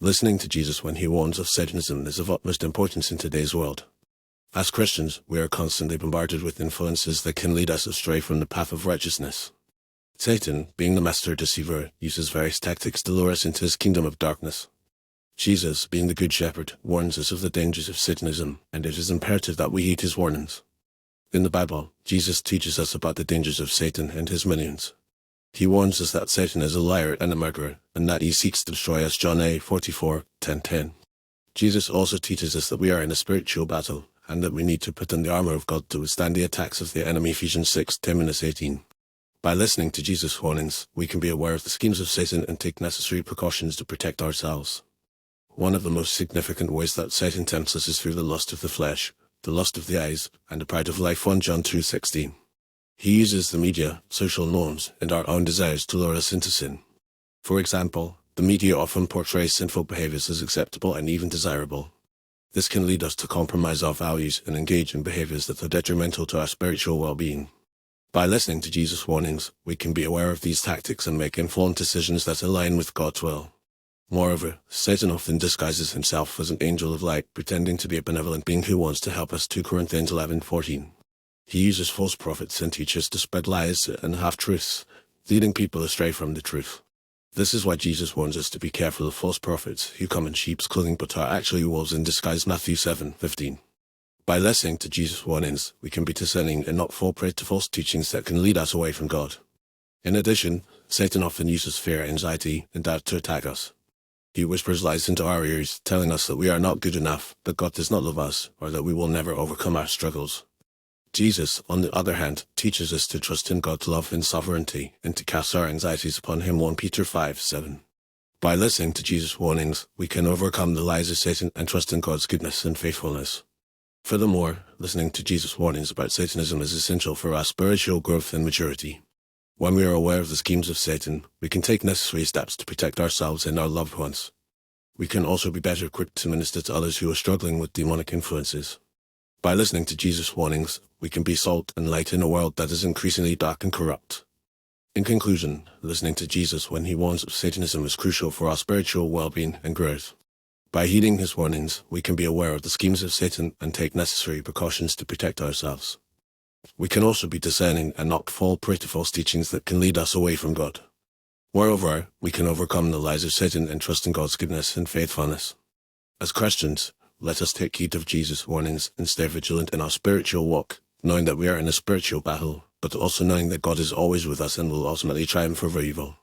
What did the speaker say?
Listening to Jesus when he warns of Satanism is of utmost importance in today's world. As Christians, we are constantly bombarded with influences that can lead us astray from the path of righteousness. Satan, being the master deceiver, uses various tactics to lure us into his kingdom of darkness. Jesus, being the good shepherd, warns us of the dangers of Satanism, and it is imperative that we heed his warnings. In the Bible, Jesus teaches us about the dangers of Satan and his minions. He warns us that Satan is a liar and a murderer, and that he seeks to destroy us. John 44:10-10. Jesus also teaches us that we are in a spiritual battle, and that we need to put on the armor of God to withstand the attacks of the enemy. Ephesians 6:10-18. By listening to Jesus' warnings, we can be aware of the schemes of Satan and take necessary precautions to protect ourselves. One of the most significant ways that Satan tempts us is through the lust of the flesh, the lust of the eyes, and the pride of life. 1 John 2:16. He uses the media, social norms, and our own desires to lure us into sin. For example, the media often portrays sinful behaviors as acceptable and even desirable. This can lead us to compromise our values and engage in behaviors that are detrimental to our spiritual well-being. By listening to Jesus' warnings, we can be aware of these tactics and make informed decisions that align with God's will. Moreover, Satan often disguises himself as an angel of light, pretending to be a benevolent being who wants to help us. 2 Corinthians 11:14. He uses false prophets and teachers to spread lies and half-truths, leading people astray from the truth. This is why Jesus warns us to be careful of false prophets who come in sheep's clothing but are actually wolves in disguise. Matthew 7:15. By listening to Jesus' warnings, we can be discerning and not fall prey to false teachings that can lead us away from God. In addition, Satan often uses fear, anxiety, and doubt to attack us. He whispers lies into our ears, telling us that we are not good enough, that God does not love us, or that we will never overcome our struggles. Jesus, on the other hand, teaches us to trust in God's love and sovereignty, and to cast our anxieties upon him. 1 Peter 5:7. By listening to Jesus' warnings, we can overcome the lies of Satan and trust in God's goodness and faithfulness. Furthermore, listening to Jesus' warnings about Satanism is essential for our spiritual growth and maturity. When we are aware of the schemes of Satan, we can take necessary steps to protect ourselves and our loved ones. We can also be better equipped to minister to others who are struggling with demonic influences. By listening to Jesus' warnings, we can be salt and light in a world that is increasingly dark and corrupt. In conclusion, listening to Jesus when he warns of Satanism is crucial for our spiritual well-being and growth. By heeding his warnings, we can be aware of the schemes of Satan and take necessary precautions to protect ourselves. We can also be discerning and not fall prey to false teachings that can lead us away from God. Moreover, we can overcome the lies of Satan and trust in God's goodness and faithfulness. As Christians, let us take heed of Jesus' warnings and stay vigilant in our spiritual walk, knowing that we are in a spiritual battle, but also knowing that God is always with us and will ultimately triumph over evil.